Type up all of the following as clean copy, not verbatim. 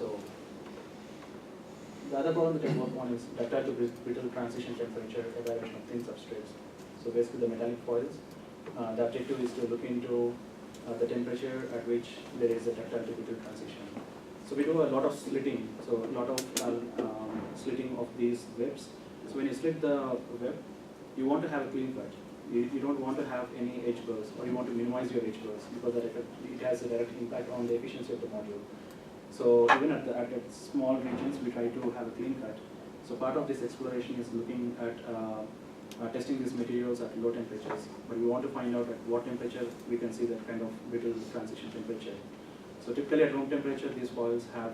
So the other problem that I work on is ductile to brittle transition temperature evaluation of thin substrates. So basically the metallic foils. The objective is to look into the temperature at which there is a ductile to brittle transition. So we do a lot of slitting, so a lot of slitting of these webs. So when you slit the web, you want to have a clean cut. You don't want to have any edge burrs, or you want to minimize your edge burrs, because it has a direct impact on the efficiency of the module. So even at small regions, we try to have a clean cut. So part of this exploration is looking at testing these materials at low temperatures. But we want to find out at what temperature we can see that kind of brittle transition temperature. So typically at room temperature, these foils have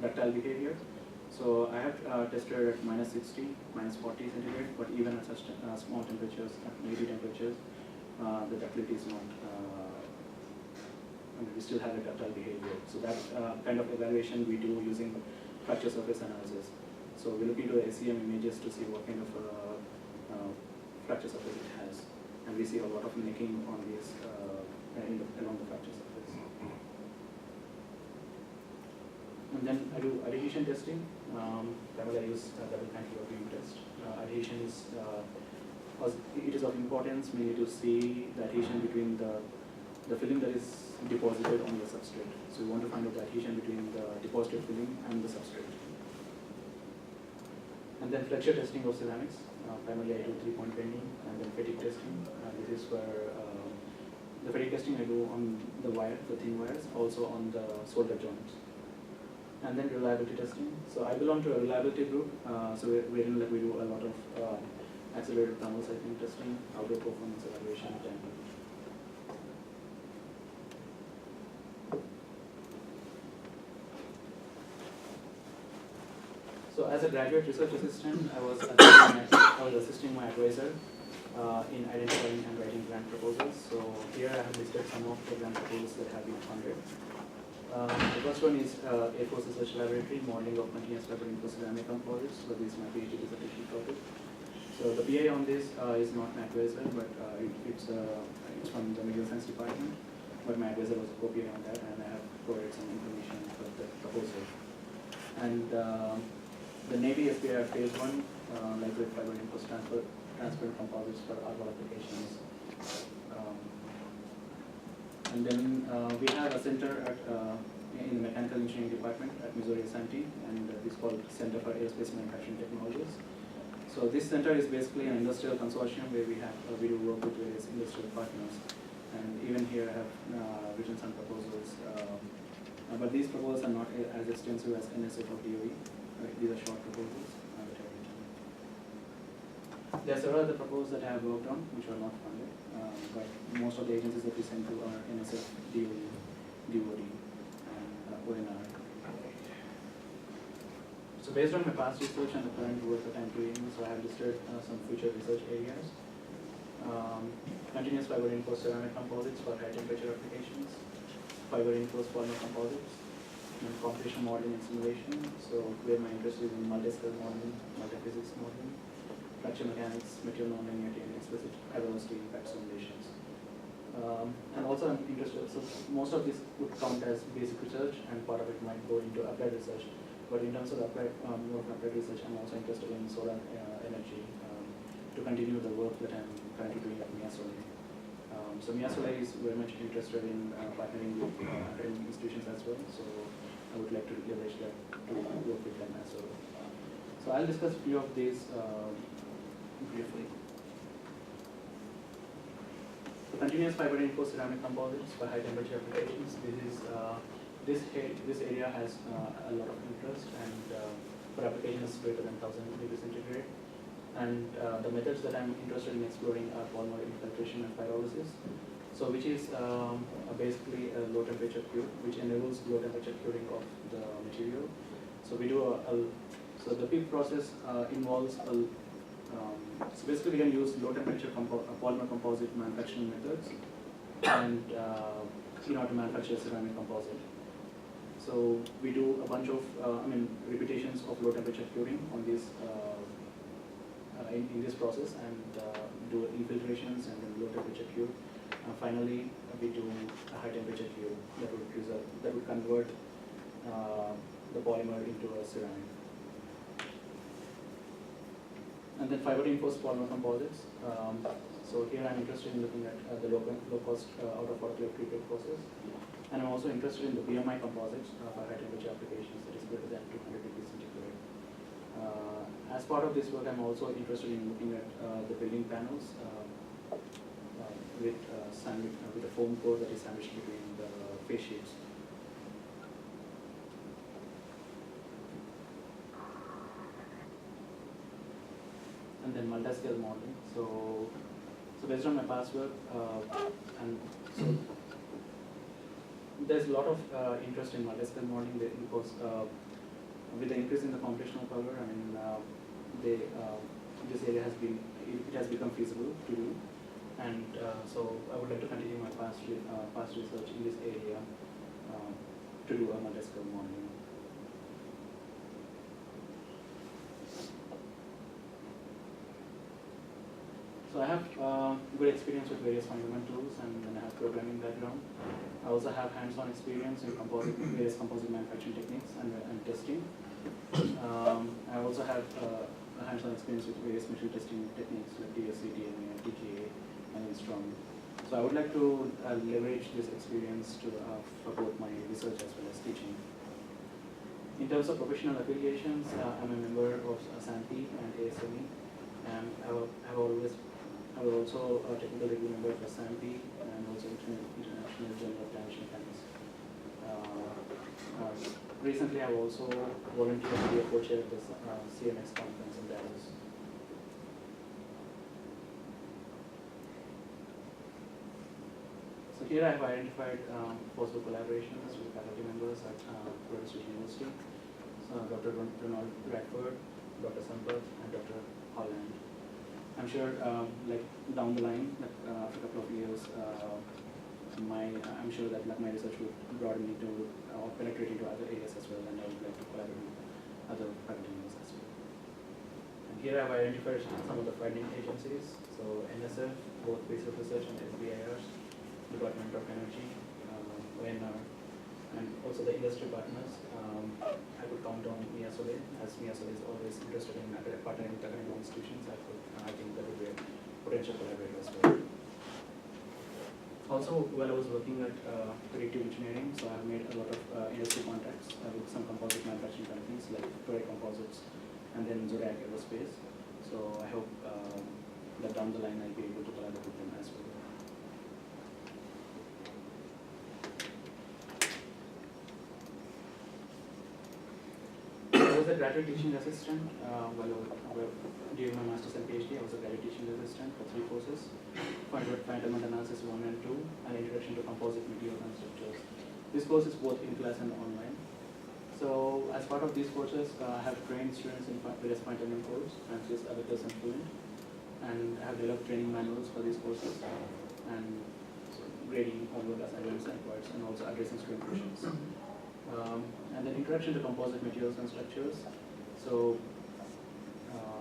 ductile behavior. So I have tested at -60, -40 centigrade, but even at such small temperatures, at 80 temperatures, the ductility is not, we still have a ductile behavior. So that kind of evaluation we do using fracture surface analysis. So we look into the SEM images to see what kind of fracture surface it has. And we see a lot of necking on these along the fracture surface. And then I do adhesion testing. Primarily I use double cantilever test. Adhesion is it is of importance mainly to see the adhesion between the film that is deposited on the substrate. So we want to find out the adhesion between the deposited film and the substrate. And then flexure testing of ceramics. Primarily I do 3-point bending, and then fatigue testing. This is where the fatigue testing I do on the wire, the thin wires, also on the solder joints. And then reliability testing. So I belong to a reliability group. So we do a lot of accelerated thermal cycling testing, outdoor performance evaluation, and so as a graduate research assistant, I was assisting my advisor in identifying and writing grant proposals. So here I have listed some of the grant proposals that have been funded. The first one is Air Force Research Laboratory, modeling of continuous fiber reinforced ceramic composites. So this is my PhD dissertation topic. So the PI on this is not my advisor, but it's from the Material Science Department. But my advisor was a co-PI on that, and I have provided some information for the proposal. And the Navy SPI phase 1, lightweight fiber reinforced transparent composites for arbor applications. And then we have a center at, in the Mechanical Engineering Department at Missouri S&T, and it's called Center for Aerospace Manufacturing Technologies. So this center is basically an industrial consortium where we do work with various industrial partners. And even here I have written some proposals, but these proposals are not as extensive as NSF or DOE. Right? These are short proposals that I've written. There are several other proposals that I have worked on which are not funded. But most of the agencies that we send to are NSF, DOE, DOD, and ONR. So based on my past research and the current work that I'm doing, so I have listed some future research areas. Continuous fiber reinforced ceramic composites for high temperature applications, fiber reinforced polymer composites, and computational modeling and simulation. So where my interest is in multi-scale modeling, multi-physics modeling, fracture mechanics, material nonlinearity, and explicit high velocity impact simulations. And also I'm interested, so most of this would count as basic research, and part of it might go into applied research. But in terms of applied, more of applied research, I'm also interested in solar energy to continue the work that I'm currently doing at Mia Solar. So Mia Solar is very much interested in partnering with academic institutions as well. So I would like to leverage that to work with them as well. So I'll discuss a few of these briefly. So continuous fiber reinforced ceramic composites for high temperature applications. This area has a lot of interest, and for applications greater than 1000 degrees centigrade. And the methods that I'm interested in exploring are polymer infiltration and pyrolysis. So which is basically a low temperature cure, which enables low temperature curing of the material. So we do so the PIP process involves so basically we can use low temperature polymer composite manufacturing methods and in order to manufacture ceramic composite. So we do a bunch of repetitions of low temperature curing on this in this process, and do infiltrations and then low temperature cure. Finally, we do a high temperature cure that would convert the polymer into a ceramic. And then fiber reinforced polymer composites. So here I'm interested in looking at the low cost out of autoclave treated process. And I'm also interested in the BMI composites for high temperature applications that is greater than 200 degrees centigrade. As part of this work, I'm also interested in looking at the building panels with a foam core that is sandwiched between the face sheets. And then multi-scale modeling. So based on my past work, and so there's a lot of interest in multi-scale modeling because with the increase in the computational power, I mean, this area has become feasible to do, and so I would like to continue my past research in this area to do a multi-scale modeling. So I have good experience with various fundamental tools, and then I have programming background. I also have hands-on experience in various composite manufacturing techniques and testing. I also have hands-on experience with various material testing techniques like DSC, DNA, TGA, and Instron. So I would like to leverage this experience for both my research as well as teaching. In terms of professional affiliations, I'm a member of SAMP and ASME, and I was also a technical review member for SAMP and also International Journal of Damage Mechanics. Recently, I also volunteered to be a co-chair at the CMX conference in Dallas. So here I have identified possible collaborations with faculty members at Florida State University, so Dr. Ronald Radford, Dr. Sampath, and Dr. Holland. I'm sure, like down the line, after a couple of years, I'm sure that my research would broaden into or penetrate into other areas as well, and I would like to collaborate with other faculty members as well. And here I've identified some of the funding agencies. So NSF, both Basic Research and SBIRs, Department of Energy, ONR, and also the industry partners. I could count on MIA-SOLE, as MIA-SOLE is always interested in partnering with academic institutions. I think that would be a potential collaborator as well. Also, while I was working at predictive engineering, so I've made a lot of industry contacts with some composite manufacturing companies like Toray Composites and then Zodiac Aerospace. So I hope that down the line I'll be able to collaborate with them as well. I was a graduate teaching assistant during my master's and PhD. I was a graduate teaching assistant for 3 courses: Fundamental Analysis 1 and 2, and Introduction to Composite Materials and Structures. This course is both in class and online. So as part of these courses, I have trained students in various fundamental codes, Francis, Abacus, and Fluent, and I have developed training manuals for these courses, and grading homework assignments and required, and also addressing student questions. And then introduction to composite materials and structures. So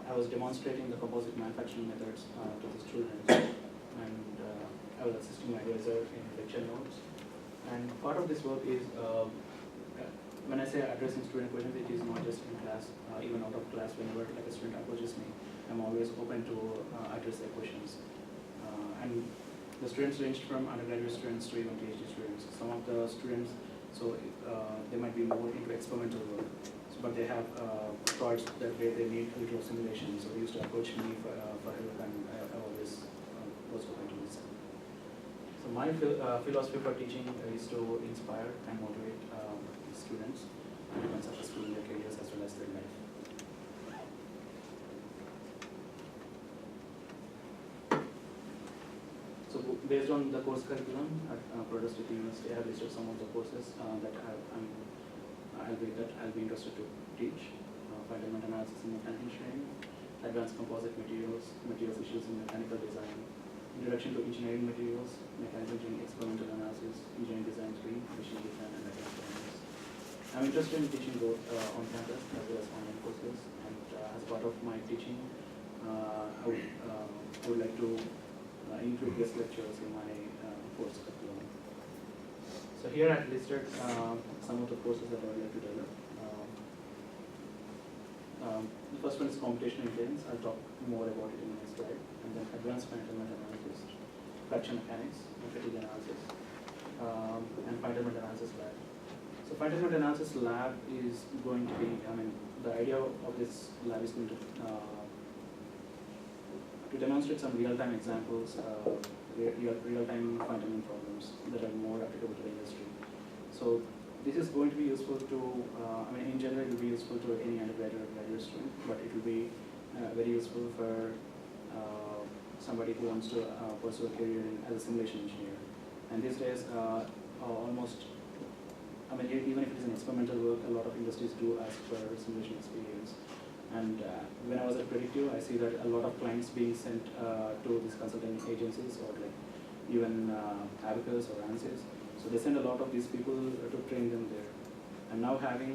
I was demonstrating the composite manufacturing methods to the students, and I was assisting my advisor in lecture notes. And part of this work is, when I say addressing student questions, it is not just in class, even out of class. Whenever like a student approaches me, I'm always open to address their questions. And the students ranged from undergraduate students to even PhD students. Some of the students, so they might be more into experimental work, but they have thoughts that they need a little simulation. So they used to approach me for help, and I always was open to listen. So my philosophy for teaching is to inspire and motivate students to become successful in their careers as well as their life. So based on the course curriculum at Florida State University, I have listed some of the courses that I'll be interested to teach: fundamental analysis in mechanical engineering, advanced composite materials issues in mechanical design, introduction to engineering materials, mechanical engineering experimental analysis, engineering design 3, machine design, and mechanical engineering. I'm interested in teaching both on campus as well as online courses, and as part of my teaching, I would like to include guest lectures in my course curriculum. So So here I've listed some of the courses that I would like to develop. The first one is computational intelligence. I'll talk more about it in the next slide. And then advanced finite element analysis, fraction mechanics, and fatigue analysis, and finite element analysis lab. So finite element analysis lab is going to be, the idea of this lab is going to demonstrate some real-time examples, real-time finite element problems that are more applicable to the industry. So this is going to be useful to, in general it will be useful to any undergraduate or graduate student, but it will be very useful for somebody who wants to pursue a career as a simulation engineer. And these days, almost, even if it is an experimental work, a lot of industries do ask for simulation experience. And when I was at Predictive, I see that a lot of clients being sent to these consulting agencies or like even Abacus or ANSYS. So they send a lot of these people to train them there. And now having,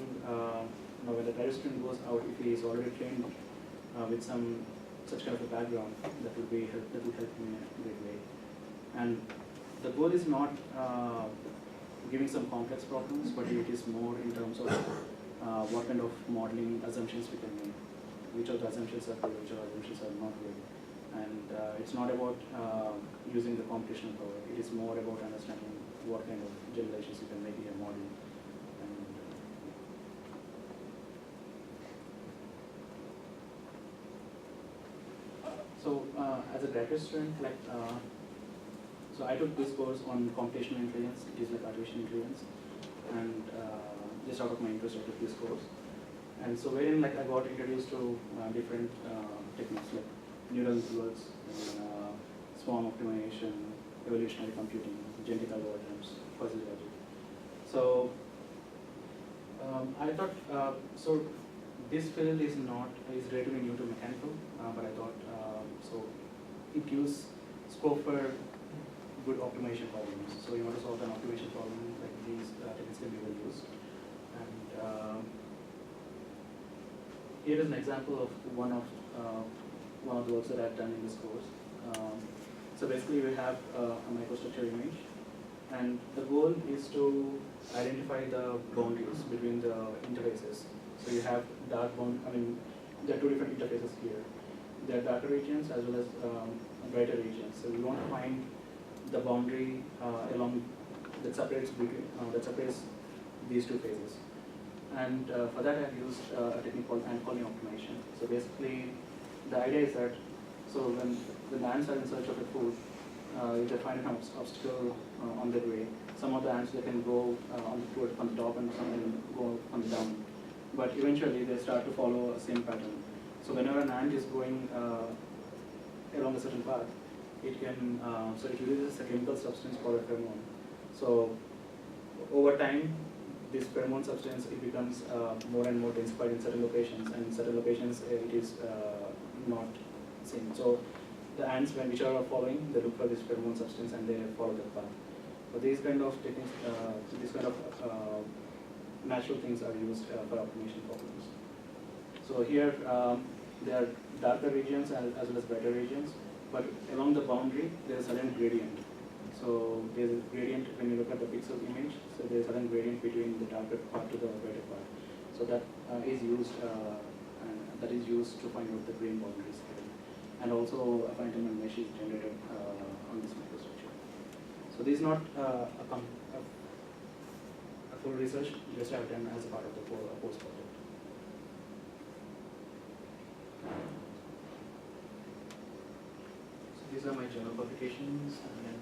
when the graduate student goes out, if he is already trained with some such kind of a background, that will help him in a great way. And the goal is not giving some complex problems, but it is more in terms of what kind of modeling assumptions we can make, which of the assumptions are good, which of the assumptions are not good. And it's not about using the computational power, it is more about understanding what kind of generalizations you can make in a model. And, so as a graduate student, so I took this course on computational intelligence, it is like artificial intelligence, and just out of my interest I took this course. And so wherein I got introduced to different techniques like neural networks, swarm optimization, evolutionary computing, genetic algorithms, fuzzy logic. So I thought, so this field is relatively new to mechanical, but I thought, so it gives scope for good optimization problems. So you want to solve an optimization problem, like these techniques can be well used. And here is an example of one of the works that I've done in this course. So basically we have a microstructure image, and the goal is to identify the boundaries between the interfaces. So you have dark there are two different interfaces here. There are darker regions as well as brighter regions. So we want to find the boundary along that separates these two phases. And for that I've used a technique called ant colony optimization. So basically the idea is that, so when the ants are in search of a food, if they find an obstacle on their way, some of the ants they can go on the top and some can go on the down. But eventually they start to follow a same pattern. So whenever an ant is going along a certain path, it can, so it releases a chemical substance called a pheromone. So over time, this pheromone substance, it becomes more and more densified in certain locations, and in certain locations it is not seen. So the ants, which are following, they look for this pheromone substance and they follow that path. So these kind of techniques, these kind of natural things are used for optimization problems. So here there are darker regions as well as brighter regions, but along the boundary there is a certain gradient. So there is a gradient when you look at the pixel image. So there is a certain gradient between the darker part to the brighter part. So that is used to find out the grain boundaries here. And also a finite element mesh is generated on this microstructure. So this is not a full research, just I have done as a part of the post project. So these are my journal publications and then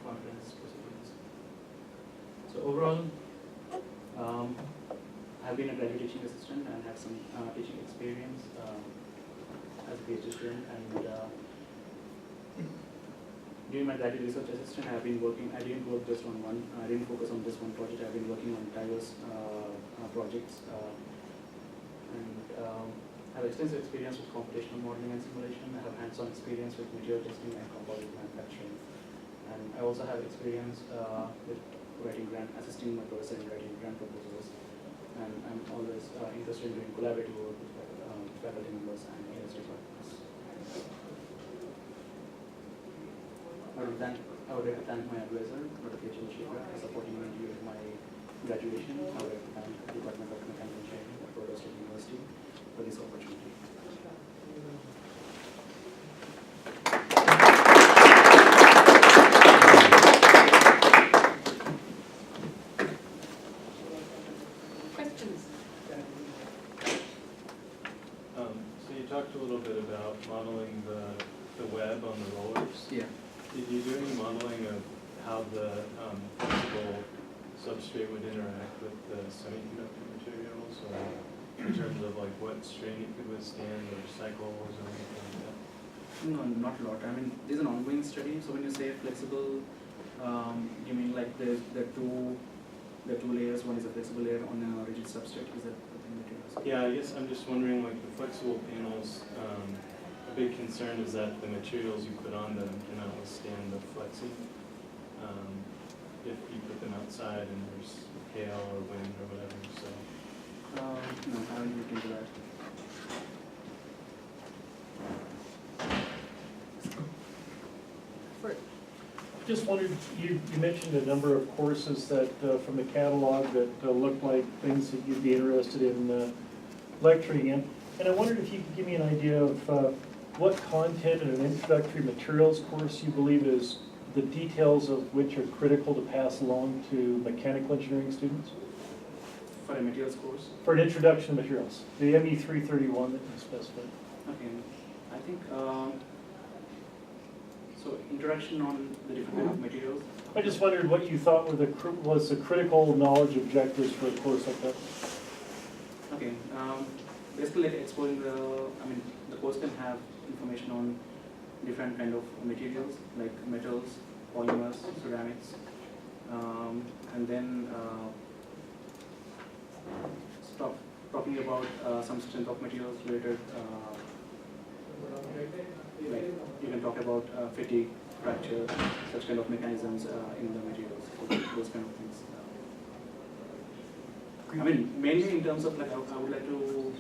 conference proceedings. So overall, I've been a graduate teaching assistant and have some teaching experience as a PhD student, and during my graduate research assistant, I've been working, I didn't work just on one, I didn't focus on just one project, I've been working on diverse projects, and I have extensive experience with computational modeling and simulation. I have hands-on experience with material testing and composite manufacturing. And I also have experience with assisting my professor in writing grant proposals. And I'm always interested in doing collaborative work with faculty members and industry partners. I would like to thank my advisor, Dr. K. Chandrasekhar, for supporting me during my graduation. I would like to thank the Department of Mechanical Engineering at Florida State University for this opportunity. Questions? So you talked a little bit about modeling the web on the rollers. Yeah. Did you do any modeling of how the flexible substrate would interact with the semiconductor materials, or in terms of like what strain it could withstand, or cycles, or anything like that? No, not a lot. I mean, this is an ongoing study. So when you say flexible, you mean like the two layers? One is a flexible layer on a rigid substrate. Is that the thing that you're asking? Yeah, I guess I'm just wondering, like the flexible panels, a big concern is that the materials you put on them cannot withstand the flexing. If you put them outside and there's hail or wind or whatever, so. No, I haven't looked into that. Just wondered, you mentioned a number of courses that, from the catalog that looked like things that you'd be interested in lecturing in. And I wondered if you could give me an idea of what content in an introductory materials course you believe is the details of which are critical to pass along to mechanical engineering students? For a materials course? For an introduction to materials, the ME 331 that you specified. Okay, I think, so introduction on the different kind of materials. I just wondered what you thought were was the critical knowledge objectives for a course like that. Okay, basically like exploring the course can have information on different kind of materials like metals, polymers, ceramics, and then talking about some strength of materials related, like you can talk about fatigue, fracture, such kind of mechanisms in the materials, so those kind of things. I mean, mainly in terms of like I would like to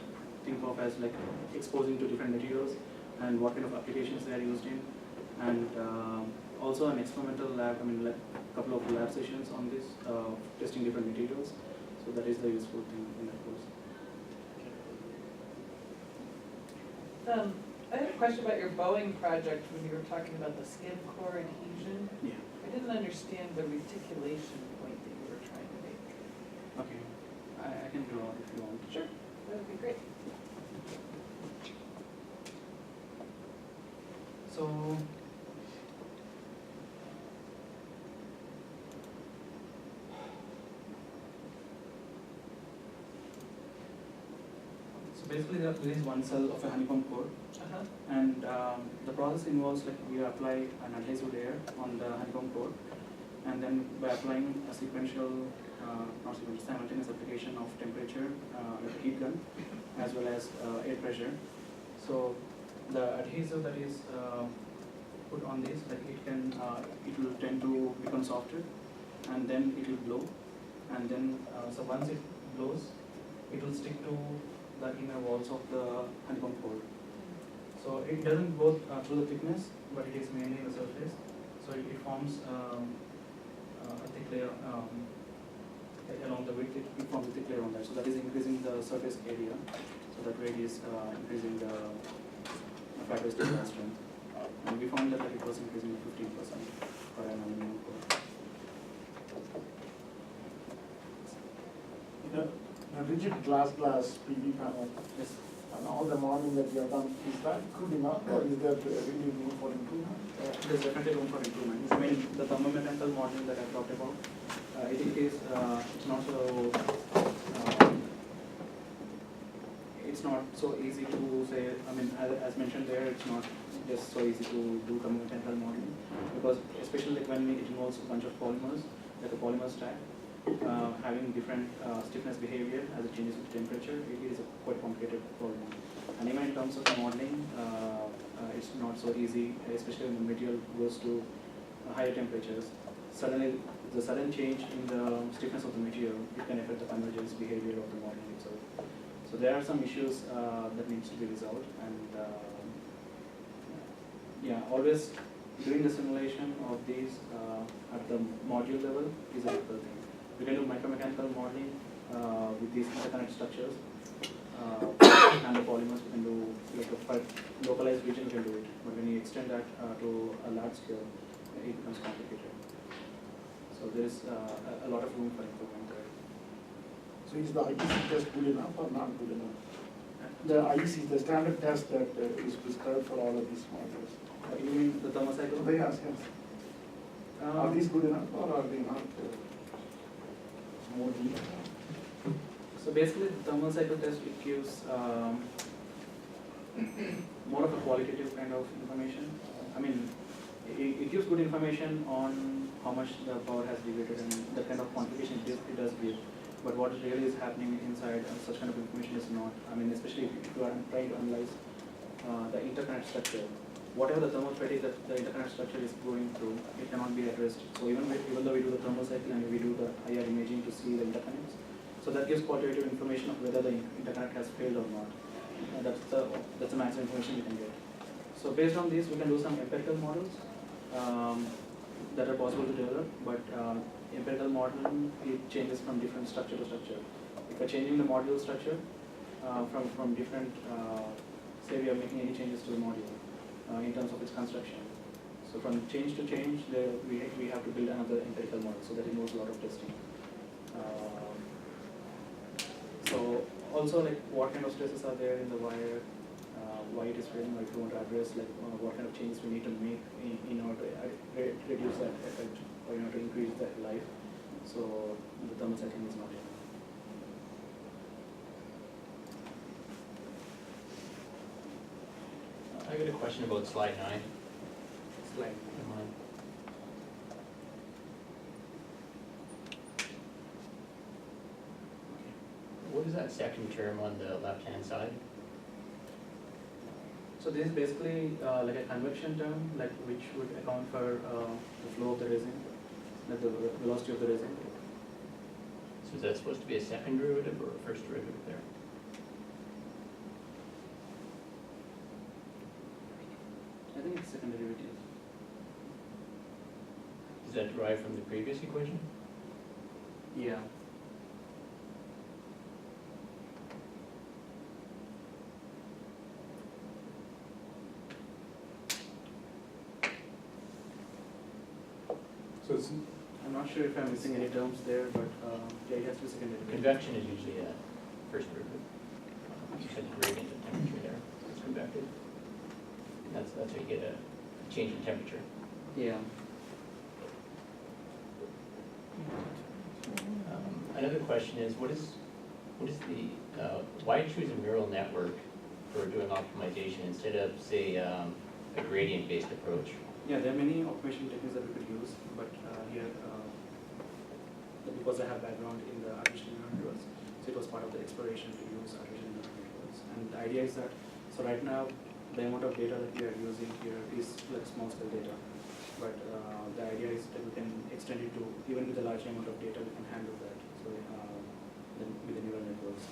think of as like exposing to different materials and what kind of applications they are used in, and also an experimental lab. I mean, like a couple of lab sessions on this, testing different materials. So that is the useful thing in that course. I had a question about your Boeing project when you were talking about the skin core adhesion. Yeah. I didn't understand the reticulation point that you were trying to make. Okay. I can draw if you want. Sure, that would be great. So, basically there is one cell of a honeycomb core, and the process involves like we apply an adhesive layer on the honeycomb core, and then by applying a sequential, not sequential, simultaneous application of temperature, like a heat gun, as well as air pressure. So the adhesive that is put on this, like it will tend to become softer, and then it will blow, and then so once it blows, it will stick to the inner walls of the honeycomb core. So it doesn't go through the thickness, but it is mainly the surface. So it forms a thick layer along the width. It forms a thick layer on that. So that is increasing the surface area. So that way it is increasing the fiber stability strength. And we found that it was increasing 15% for an aluminum core. A rigid glass PV panel, Yes. and all the modeling that you have done, is that good enough, or is there really room for improvement? There's definitely room for improvement. I mean, the thermomechanical modeling that I talked about, it is it's not so it's not so easy to say. I mean, as mentioned there, it's not just so easy to do thermomechanical modeling, because especially like when it involves a bunch of polymers, like a polymer stack, having different stiffness behavior as it changes with temperature, it is a quite complicated problem. And even in terms of the modeling, it's not so easy, especially when the material goes to higher temperatures. Suddenly, the sudden change in the stiffness of the material, it can affect the convergence behavior of the modeling itself. So there are some issues that needs to be resolved, and yeah, always doing the simulation of these at the module level is a difficult thing. We can do micromechanical modeling with these interconnect structures and the polymers. We can do like for localized region, we can do it. But when you extend that to a large scale, it becomes complicated. So there is a lot of room for improvement there. So is the IEC test good enough or not good enough? The IEC, the standard test that is prescribed for all of these modules. You mean the thermocycle? Yes, yes. Are these good enough or are they not more detailed? So basically, the thermal cycle test, it gives more of a qualitative kind of information. I mean, it gives good information on how much the power has deviated and the kind of quantification it does give. But what really is happening inside such kind of information is not. I mean, especially if you are trying to analyze the interconnect structure. Whatever the thermal fatigue that the interconnect structure is going through, it cannot be addressed. So even though we do the thermal cycle and we do the IR imaging to see the interconnects, so that gives qualitative information of whether the interconnect has failed or not. That's the maximum information we can get. So based on this, we can do some empirical models that are possible to develop, but empirical modeling, it changes from different structure to structure. If we're changing the module structure from different, say we are making any changes to the module in terms of its construction. So from change to change, we have to build another empirical model, so that involves a lot of testing. So also like what kind of stresses are there in the wire, why it is failing, or if you want to address like what kind of changes we need to make in order to reduce that effect or in order to increase that life. So the thermal cycling is not enough. I got a question about slide 9. Slide. What is that second term on the left-hand side? So this is basically like a convection term, like which would account for the flow of the resin, like the velocity of the resin. So is that supposed to be a second derivative or a first derivative there? I think it's second derivative. Is that derived from the previous equation? Yeah. So it's, I'm not sure if I'm missing any terms there, but yeah, it has to be second derivative. Convection is usually a first derivative. You said gradient of temperature there, so it's convected. And that's how you get a change in temperature. Yeah. Another question is, what is the, why choose a neural network for doing optimization instead of, say, a gradient-based approach? Yeah, there are many automation techniques that we could use, but here, because I have background in the artificial neural networks, so it was part of the exploration to use artificial neural networks. And the idea is that, so right now, the amount of data that we are using here is like small scale data, but the idea is that we can extend it to, even with a large amount of data, we can handle that. So then with the neural networks.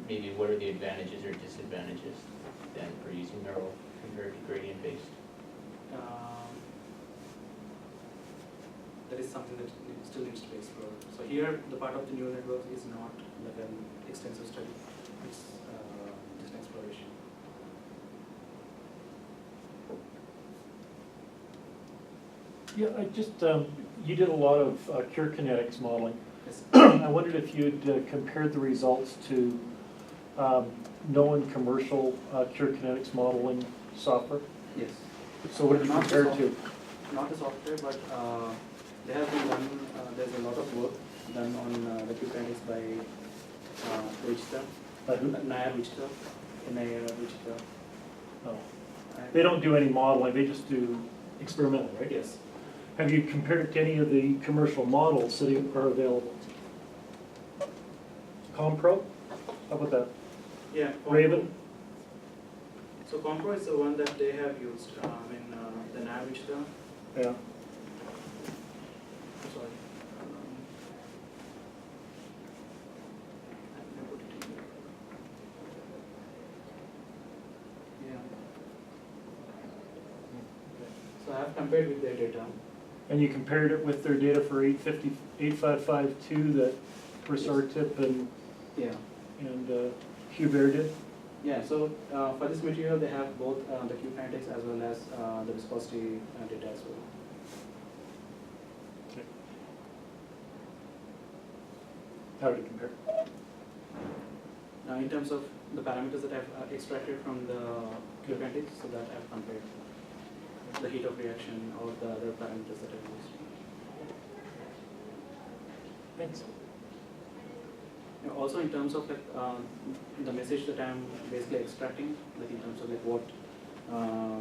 Maybe what are the advantages or disadvantages then for using neural compared to gradient-based? That is something that still needs to be explored. So here, the part of the neural network is not like an extensive study. It's just an exploration. Yeah, I just, you did a lot of cure kinetics modeling. Yes. I wondered if you'd compared the results to known commercial cure kinetics modeling software. Yes. So what did you Not the compare to? Not the software, but there has been done, there's a lot of work done on the cure kinetics by Wichita, By who? Naya Wichita, Naya Wichita. Oh. They don't do any modeling, they just do experimental, right? Yes. Have you compared it to any of the commercial models that are available? Compro? How about that? Yeah. Raven? So Compro is the one that they have used in the Naya Wichita. Yeah. Sorry. I put it in there. Yeah. So compared with their data. And you compared it with their data for 8552 that Tip and Yeah. Hugh Bear did? Yeah, so for this material, they have both the Q kinetics as well as the viscosity data as well. Okay. How did it compare? In terms of the parameters that I've extracted from the Q kinetics, so that I've compared the heat of reaction or the other parameters that I've used. Thanks. Also in terms of like the message that I'm basically extracting, like in terms of like what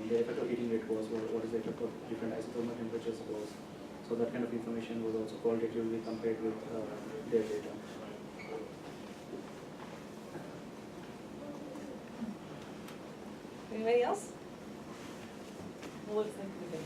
the effective heating rate was, or what is the effect of different isothermal temperatures was. So that kind of information was also qualitatively compared with their data. Anybody else? Well, looks like we can